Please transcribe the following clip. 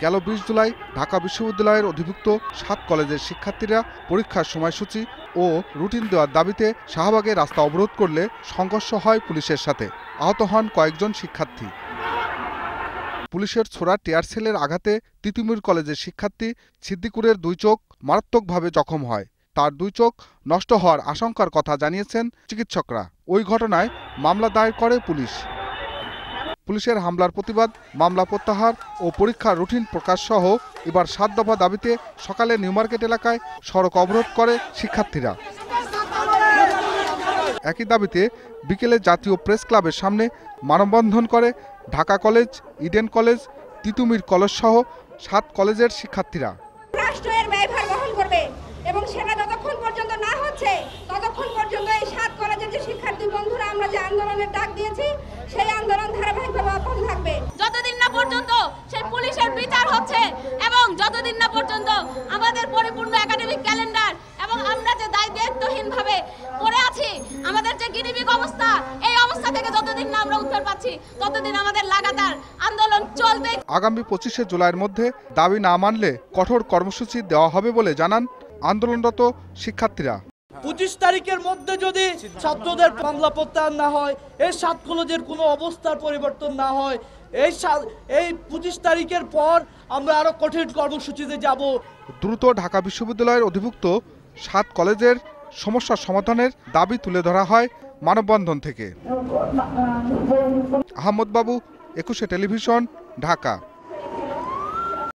গেল 20 জুলাই ঢাকা বিশ্ববিদ্যালয়ের অধিভুক্ত 7 কলেজের শিক্ষার্থীরা পরীক্ষার সময়সূচি ও রুটিন দেওয়ার দাবিতে শাহবাগে রাস্তা অবরোধ করলে সংঘর্ষ হয় পুলিশের সাথে। আহত হন কয়েকজন শিক্ষার্থী। পুলিশের ছোড়া টিয়ার সেলের আঘাতে তিতুমির কলেজের শিক্ষার্থী সিদ্দিকুরের 2 চোখ মারাত্মকভাবে জখম হয়। তার 2 চোখ নষ্ট হওয়ার আশঙ্কার কথা জানিয়েছেন চিকিৎসকরা। ওই ঘটনায় মামলা দায়ের করে পুলিশ। পুলিশের হামলার প্রতিবাদ, মামলা প্রত্যাহার ও পরীক্ষার রুটিন প্রকাশ সহ এবার 7 দফা দাবিতে সকালে নিউ মার্কেট এলাকায় সড়ক অবরোধ করে শিক্ষার্থীরা। একই দাবিতে বিকেলে জাতীয় প্রেস ক্লাবের সামনে মানববন্ধন করে Dhaka college, Eden college, Titumir college সহ 7 কলেজের শিক্ষার্থীরা। রাষ্ট্র এর ব্যয়ভার বহন করবে এবং সেটা যতক্ষণ পর্যন্ত না হচ্ছে ততক্ষণ পর্যন্ত এই 7 কলেজের যে শিক্ষার্থী বন্ধুরা আমরা যে আন্দোলনের ডাক দিয়েছি সেই আন্দোলন ধারাবাহিকভাবে অব্যাহত থাকবে যতদিন না পর্যন্ত সেই পুলিশের বিচার হচ্ছে এবং যতদিন না পর্যন্ত আমাদের পরিপূর্ণ একাডেমিক ক্যালেন্ডার এবং আমরা যে দায়িত্বহীনভাবে পড়ে আছি, আমাদের যে গিরিবিক অবস্থা, এই অবস্থা থেকে যতদিন না আমরা উদ্ধার পাচ্ছি ততদিন আমাদের লাগাতার আন্দোলন চলবে। আগামী 25শে জুলাইয়ের মধ্যে দাবি না মানলে কঠোর কর্মসূচি দেওয়া হবে বলে জানান আন্দোলনরত শিক্ষার্থীরা। 25 তারিখের মধ্যে যদি ছাত্রদের মামলা প্রত্যাহার না হয়, এই 7 কলেজের কোনো অবস্থার পরিবর্তন না হয়, এই 25 তারিখের পর আমরা আরো কঠিন কর্মসূচিতে যাব। দ্রুত ঢাকা বিশ্ববিদ্যালয়ের অধিভুক্ত 7 কলেজের সমস্যা সমাধানের দাবি তুলে ধরা হয় মানববন্ধন থেকে। আহমদ বাবু, 21শে টেলিভিশন, ঢাকা।